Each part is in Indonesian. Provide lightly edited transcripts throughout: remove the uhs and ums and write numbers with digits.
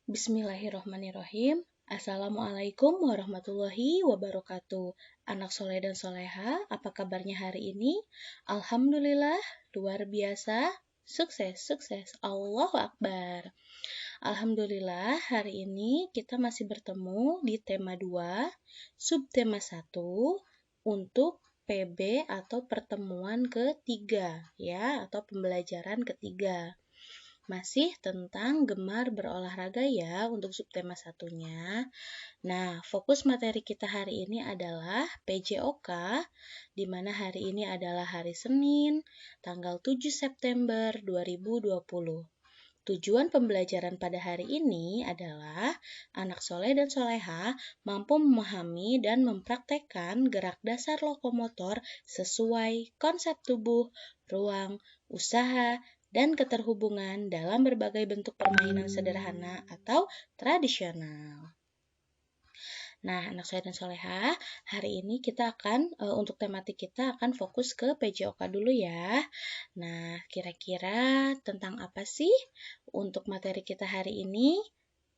Bismillahirrahmanirrahim. Assalamualaikum warahmatullahi wabarakatuh. Anak soleh dan soleha, apa kabarnya hari ini? Alhamdulillah, luar biasa. Sukses, sukses. Allahu Akbar. Alhamdulillah, hari ini kita masih bertemu di tema 2, subtema 1 untuk PB atau pertemuan ketiga, ya, atau pembelajaran ketiga. Masih tentang gemar berolahraga ya untuk subtema satunya. Nah, fokus materi kita hari ini adalah PJOK, di mana hari ini adalah hari Senin, tanggal 7 September 2020. Tujuan pembelajaran pada hari ini adalah anak soleh dan soleha mampu memahami dan mempraktekkan gerak dasar lokomotor sesuai konsep tubuh, ruang, usaha, dan keterhubungan dalam berbagai bentuk permainan sederhana atau tradisional. Nah, anak soleh dan soleha, hari ini kita akan, untuk tematik kita akan fokus ke PJOK dulu ya. Nah, kira-kira tentang apa sih untuk materi kita hari ini?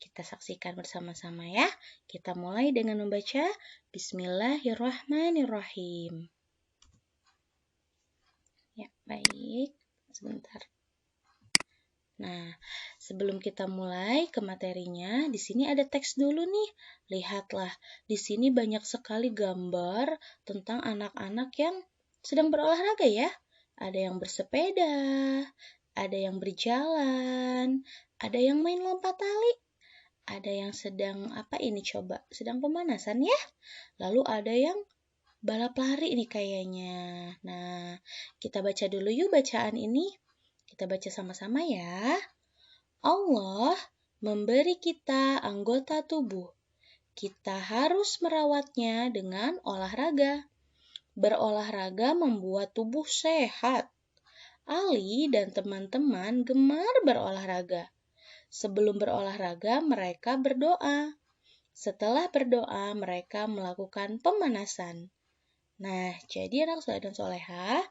Kita saksikan bersama-sama ya. Kita mulai dengan membaca Bismillahirrahmanirrahim. Ya, baik. Sebentar. Nah, sebelum kita mulai ke materinya, di sini ada teks dulu nih. Lihatlah, di sini banyak sekali gambar tentang anak-anak yang sedang berolahraga ya. Ada yang bersepeda, ada yang berjalan, ada yang main lompat tali, ada yang sedang sedang pemanasan ya. Lalu ada yang balap lari nih kayaknya. Nah, kita baca dulu yuk bacaan ini. Kita baca sama-sama ya. Allah memberi kita anggota tubuh. Kita harus merawatnya dengan olahraga. Berolahraga membuat tubuh sehat. Ali dan teman-teman gemar berolahraga. Sebelum berolahraga, mereka berdoa. Setelah berdoa, mereka melakukan pemanasan. Nah, jadi anak soleh dan soleha,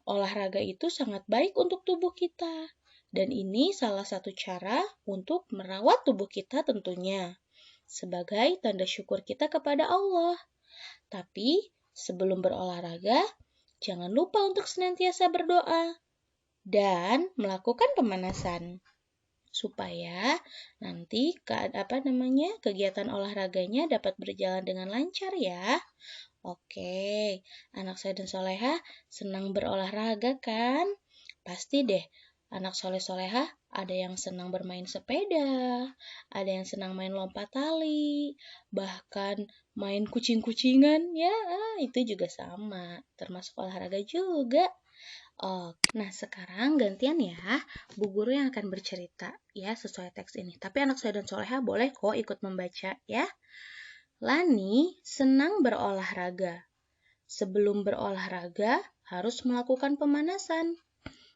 olahraga itu sangat baik untuk tubuh kita. Dan ini salah satu cara untuk merawat tubuh kita tentunya. Sebagai tanda syukur kita kepada Allah. Tapi sebelum berolahraga, jangan lupa untuk senantiasa berdoa. Dan melakukan pemanasan. Supaya nanti kegiatan olahraganya dapat berjalan dengan lancar ya. Oke, anak soleh dan soleha senang berolahraga kan? Pasti deh, anak soleh-soleha ada yang senang bermain sepeda, ada yang senang main lompat tali, bahkan main kucing-kucingan, ya itu juga sama, termasuk olahraga juga. Oke, nah sekarang gantian ya, Bu Guru yang akan bercerita ya sesuai teks ini. Tapi anak soleh dan soleha boleh kok ikut membaca ya. Lani senang berolahraga. Sebelum berolahraga, harus melakukan pemanasan.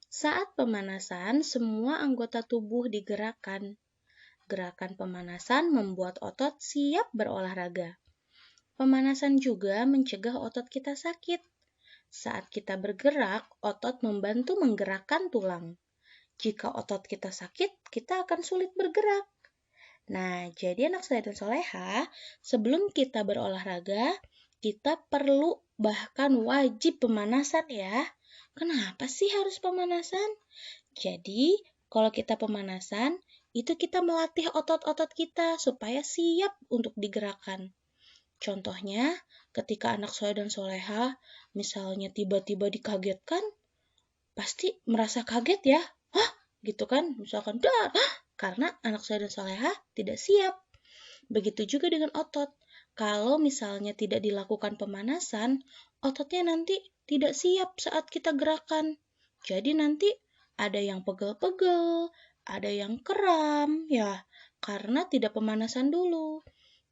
Saat pemanasan, semua anggota tubuh digerakkan. Gerakan pemanasan membuat otot siap berolahraga. Pemanasan juga mencegah otot kita sakit. Saat kita bergerak, otot membantu menggerakkan tulang. Jika otot kita sakit, kita akan sulit bergerak. Nah, jadi anak soleh dan soleha, sebelum kita berolahraga, kita perlu bahkan wajib pemanasan ya. Kenapa sih harus pemanasan? Jadi, kalau kita pemanasan, itu kita melatih otot-otot kita supaya siap untuk digerakkan. Contohnya, ketika anak soleh dan soleha, misalnya tiba-tiba dikagetkan, pasti merasa kaget ya. Hah? Gitu kan? Misalkan, karena anak soleh dan soleha tidak siap. Begitu juga dengan otot. Kalau misalnya tidak dilakukan pemanasan, ototnya nanti tidak siap saat kita gerakan. Jadi nanti ada yang pegel-pegel, ada yang kram, ya, karena tidak pemanasan dulu.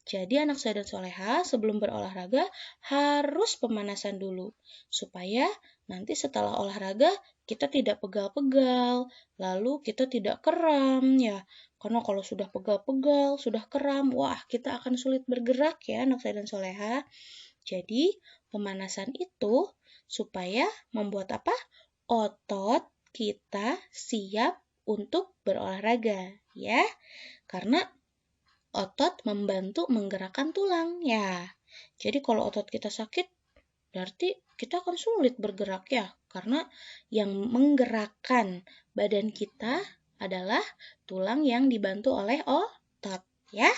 Jadi anak soleh dan soleha sebelum berolahraga harus pemanasan dulu. Supaya nanti setelah olahraga kita tidak pegal-pegal, lalu kita tidak kram ya. Karena kalau sudah pegal-pegal, sudah kram, wah kita akan sulit bergerak ya anak soleh dan soleha. Jadi pemanasan itu supaya membuat apa? Otot kita siap untuk berolahraga ya. Karena otot membantu menggerakkan tulang ya. Jadi kalau otot kita sakit, berarti kita akan sulit bergerak ya, karena yang menggerakkan badan kita adalah tulang yang dibantu oleh otot ya.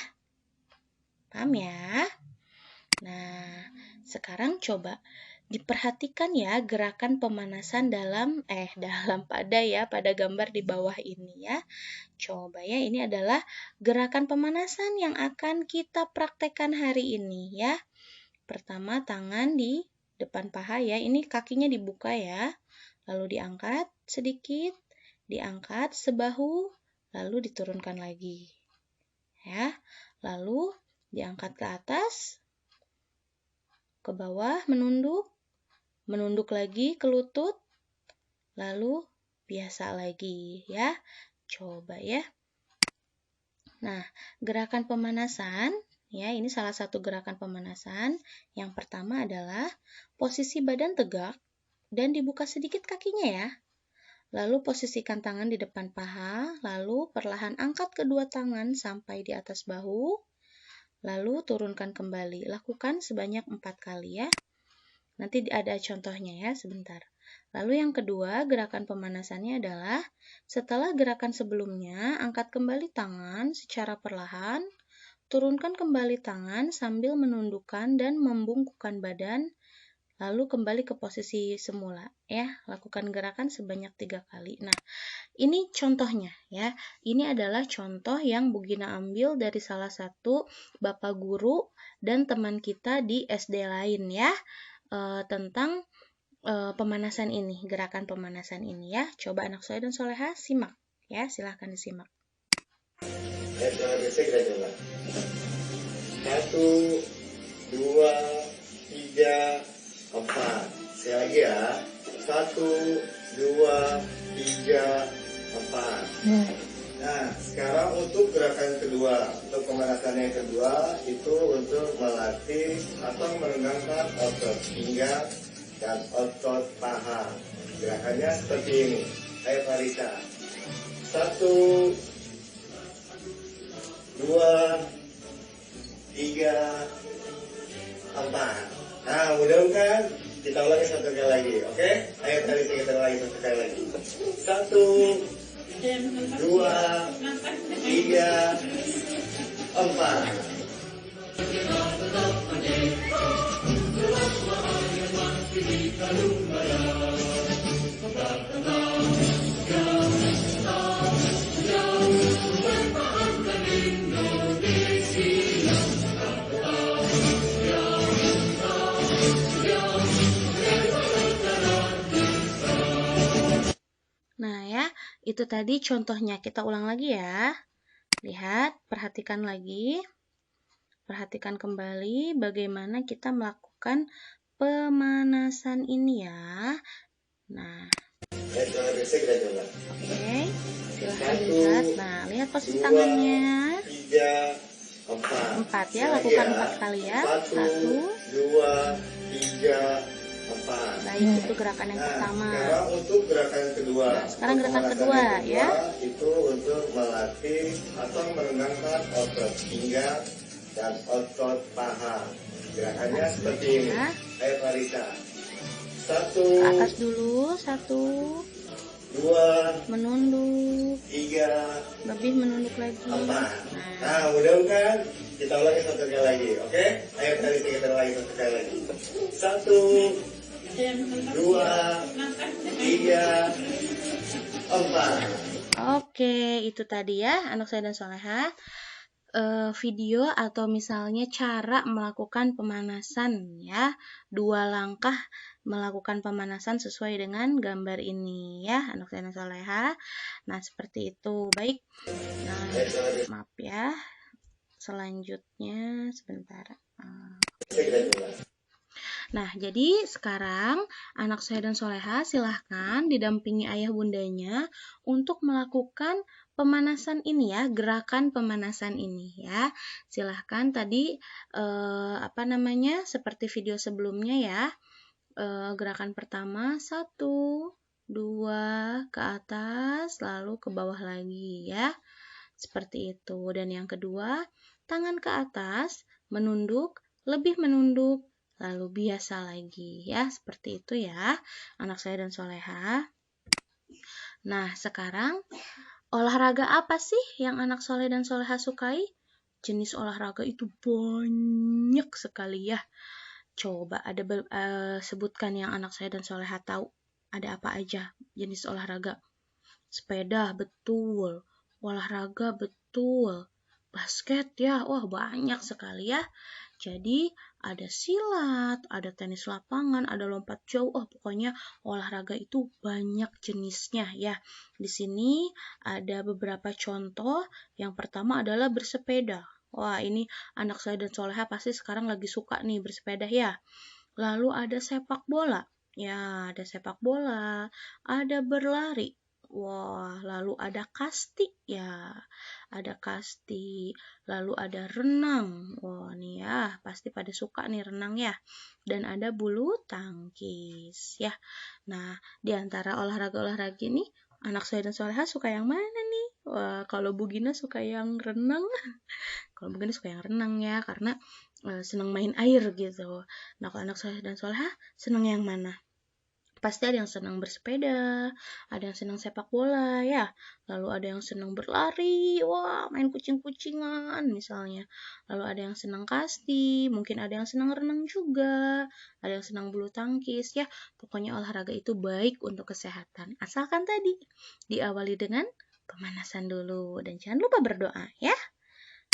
Paham ya? Nah, sekarang coba diperhatikan ya gerakan pemanasan pada gambar di bawah ini ya. Coba ya, ini adalah gerakan pemanasan yang akan kita praktekkan hari ini ya. Pertama, tangan di depan paha ya. Ini kakinya dibuka ya. Lalu diangkat sedikit, diangkat sebahu, lalu diturunkan lagi. Ya. Lalu diangkat ke atas, ke bawah, menunduk lagi ke lutut, lalu biasa lagi ya. Coba ya. Nah, gerakan pemanasan, ya ini salah satu gerakan pemanasan. Yang pertama adalah posisi badan tegak dan dibuka sedikit kakinya ya. Lalu posisikan tangan di depan paha, lalu perlahan angkat kedua tangan sampai di atas bahu, lalu turunkan kembali. Lakukan sebanyak 4 kali ya. Nanti ada contohnya ya, sebentar. Lalu yang kedua, gerakan pemanasannya adalah setelah gerakan sebelumnya, angkat kembali tangan secara perlahan, turunkan kembali tangan sambil menundukkan dan membungkukkan badan, lalu kembali ke posisi semula ya. Lakukan gerakan sebanyak 3 kali. Nah, ini contohnya ya. Ini adalah contoh yang Bu Gina ambil dari salah satu bapak guru dan teman kita di SD lain ya, tentang pemanasan ini, gerakan pemanasan ini ya. Coba anak Soleh dan Soleha simak ya, silahkan disimak. Secara basic kita coba. 1, 2, 3, 4. Sekali lagi ya. 1, 2, 3, 4. Nah, sekarang untuk gerakan kedua, untuk pemanasan yang kedua itu untuk melatih atau menegangkan otot pinggang dan otot paha. Gerakannya seperti ini. Ayo Farisa. 1, 2, 3, 4. Nah, mudah kan? Kita ulangi satu kali lagi, oke? Ayo Farisa, kita ulangi satu kali lagi. 1, 2, 3, 4. Nah ya, itu tadi contohnya. Kita ulang lagi ya. Lihat, perhatikan lagi. Perhatikan kembali bagaimana kita melakukan pemanasan ini ya. Nah, Secara basic kita coba. oke, silahkan 1, lihat. Nah, lihat posisi 2, tangannya. 3, 4. 4 ya, lakukan 4 kali ya. 1, 2, 3, 4. Baik, itu gerakan yang pertama. Sekarang untuk gerakan kedua. Nah, sekarang gerakan kedua ya. Itu untuk melatih atau menegangkan otot pinggang dan otot paha. Gerakannya seperti ini. Ayo Farisa. 1, Ke atas dulu, 1, 2, menunduk, 3, lebih menunduk lagi. 4. Nah, mudah kan? Kita ulangi satu kali lagi, oke? Ayo Farisa, kita ulangi satu kali lagi. 1, 2, 3, 4. Oke, itu tadi ya anak saya dan Soleha. Video atau misalnya cara melakukan pemanasan ya. 2 langkah melakukan pemanasan sesuai dengan gambar ini ya anak saya dan Soleha. Nah, seperti itu. Baik. Nah, maaf ya. Selanjutnya sebentar. Nah, jadi sekarang anak saya dan Soleha silahkan didampingi ayah bundanya untuk melakukan pemanasan ini ya, gerakan pemanasan ini ya. Silahkan tadi seperti video sebelumnya ya. Gerakan pertama 1, 2 ke atas, lalu ke bawah lagi ya. Seperti itu. Dan yang kedua, tangan ke atas, menunduk, lebih menunduk, lalu biasa lagi ya, seperti itu ya anak saya dan soleha. Nah sekarang olahraga apa sih yang anak soleh dan soleha sukai? Jenis olahraga itu banyak sekali ya. Coba sebutkan yang anak saya dan soleha tahu. Ada apa aja jenis olahraga? Sepeda, betul. Olahraga, betul. Basket ya, wah banyak sekali ya. Jadi ada silat, ada tenis lapangan, ada lompat jauh. Oh, pokoknya olahraga itu banyak jenisnya ya. Di sini ada beberapa contoh. Yang pertama adalah bersepeda. Wah, ini anak saya dan soleha pasti sekarang lagi suka nih bersepeda ya. Lalu ada sepak bola. Ya, ada sepak bola, ada berlari. Wah, lalu ada kasti ya. Ada kasti, lalu ada renang. Wah, nih ya, pasti pada suka nih renang ya. Dan ada bulu tangkis ya. Nah, di antara olahraga-olahraga ini, anak saya dan soleha suka yang mana nih? Wah, kalau Bu Gina suka yang renang. Kalau Bu Gina suka yang renang ya, karena senang main air gitu. Nah, kalau anak saya dan soleha senang yang mana? Pasti ada yang senang bersepeda, ada yang senang sepak bola ya, lalu ada yang senang berlari, wah main kucing-kucingan misalnya, lalu ada yang senang kasti, mungkin ada yang senang renang juga, ada yang senang bulu tangkis ya, pokoknya olahraga itu baik untuk kesehatan, asalkan tadi diawali dengan pemanasan dulu, dan jangan lupa berdoa ya.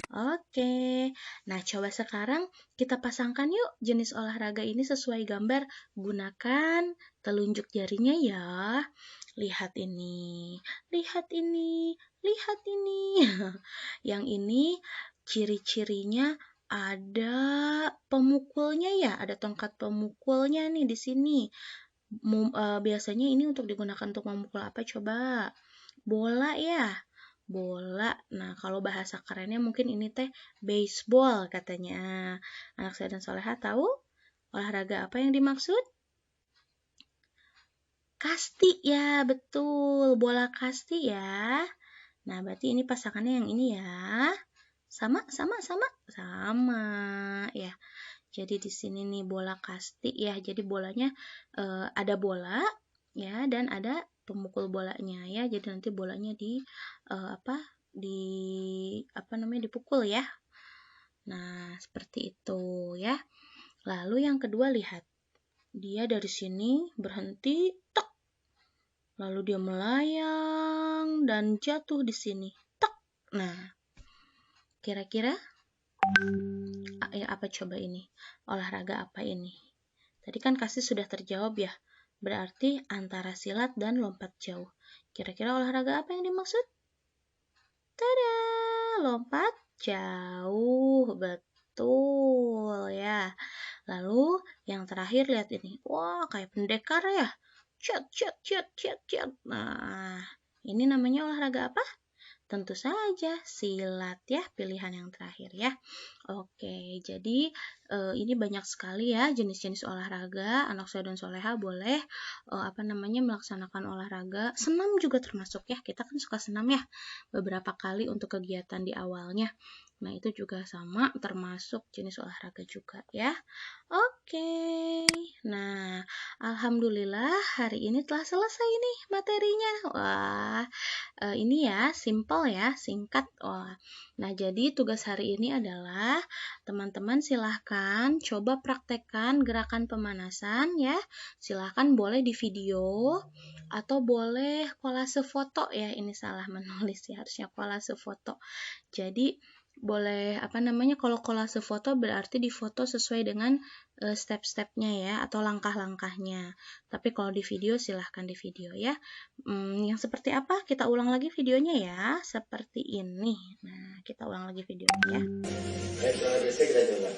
Oke, nah coba sekarang kita pasangkan yuk jenis olahraga ini sesuai gambar. Gunakan telunjuk jarinya ya. Lihat ini, lihat ini, lihat ini. Yang ini ciri-cirinya ada pemukulnya ya, ada tongkat pemukulnya nih di sini. Biasanya ini untuk digunakan untuk memukul apa coba? Bola ya. Bola. Nah, kalau bahasa kerennya mungkin ini teh baseball katanya. Anak saya dan soleha tahu olahraga apa yang dimaksud? Kasti ya, betul. Bola kasti ya. Nah, berarti ini pasangannya yang ini ya. Sama ya. Jadi di sini nih bola kasti ya. Jadi bolanya ada bola ya, dan ada pemukul bolanya ya. Jadi nanti bolanya dipukul ya. Nah, seperti itu ya. Lalu yang kedua lihat. Dia dari sini berhenti, tek. Lalu dia melayang dan jatuh di sini. Tek. Nah, kira-kira apa coba ini? Olahraga apa ini? Tadi kan kasih sudah terjawab ya. Berarti antara silat dan lompat jauh. Kira-kira olahraga apa yang dimaksud? Tada! Lompat jauh. Betul ya. Lalu yang terakhir lihat ini. Wah, kayak pendekar ya. Cet. Nah, ini namanya olahraga apa? Tentu saja silat ya, pilihan yang terakhir ya. Oke, jadi ini banyak sekali ya jenis-jenis olahraga. Anak saya dan soleha boleh melaksanakan olahraga. Senam juga termasuk ya. Kita kan suka senam ya beberapa kali untuk kegiatan di awalnya. Nah, itu juga sama termasuk jenis olahraga juga ya. Oke. Nah, alhamdulillah hari ini telah selesai nih materinya. Wah, ini ya simple ya, singkat. Wah. Nah, jadi tugas hari ini adalah teman-teman silahkan coba praktekkan gerakan pemanasan ya. Silahkan boleh di video atau boleh kolase foto ya. Ini salah menulis ya, harusnya kolase foto. Jadi boleh kalau kolase foto berarti difoto sesuai dengan step-stepnya ya, atau langkah-langkahnya. Tapi kalau di video silahkan di video ya. Yang seperti apa? Kita ulang lagi videonya ya, seperti ini. Nah, kita ulang lagi videonya ya. Kita coba.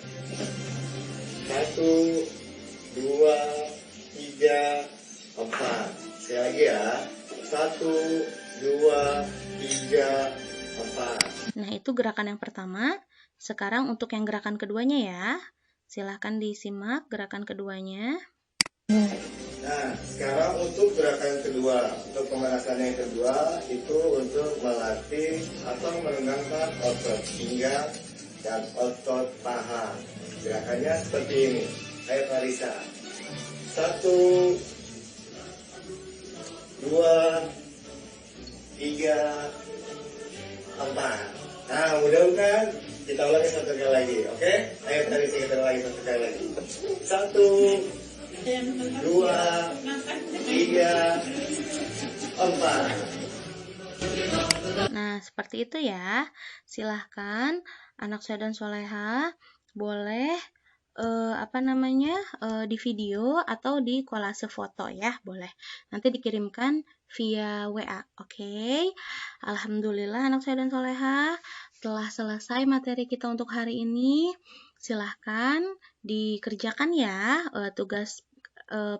1, 2, 3, 4. Sekali lagi ya. 1, 2, 3, 4. Nah, itu gerakan yang pertama. Sekarang untuk yang gerakan keduanya ya. Silahkan disimak gerakan keduanya. Nah, sekarang untuk gerakan kedua, untuk pemanasan yang kedua itu untuk melatih atau menenangkan otot hingga dan otot paha. Gerakannya seperti ini. Ayo Farisa. 1, 2, 3, 4. Nah, mudah bukan? Kita ulangi satu kali lagi, oke? Ayo Farisa kita ulangi satu kali lagi. 1, 2, 3, 4. Nah, seperti itu ya. Silahkan anak saya dan soleha boleh di video atau di kolase foto ya, boleh. Nanti dikirimkan via WA, oke? Alhamdulillah anak saya dan soleha telah selesai materi kita untuk hari ini. Silahkan dikerjakan ya tugas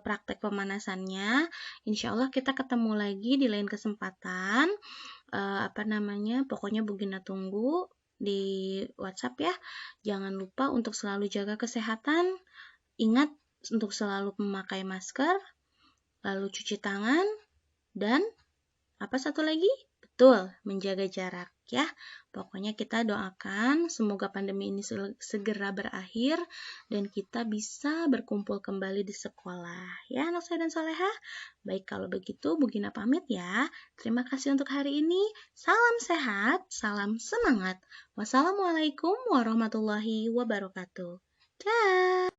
praktek pemanasannya. Insya Allah kita ketemu lagi di lain kesempatan. Pokoknya Bu Gina tunggu di WhatsApp ya. Jangan lupa untuk selalu jaga kesehatan. Ingat untuk selalu memakai masker, lalu cuci tangan, dan apa satu lagi? Betul, menjaga jarak ya. Pokoknya kita doakan semoga pandemi ini segera berakhir dan kita bisa berkumpul kembali di sekolah. Ya anak saya dan soleha. Baik kalau begitu Bu Gina pamit ya. Terima kasih untuk hari ini. Salam sehat, salam semangat. Wassalamualaikum warahmatullahi wabarakatuh. Dah.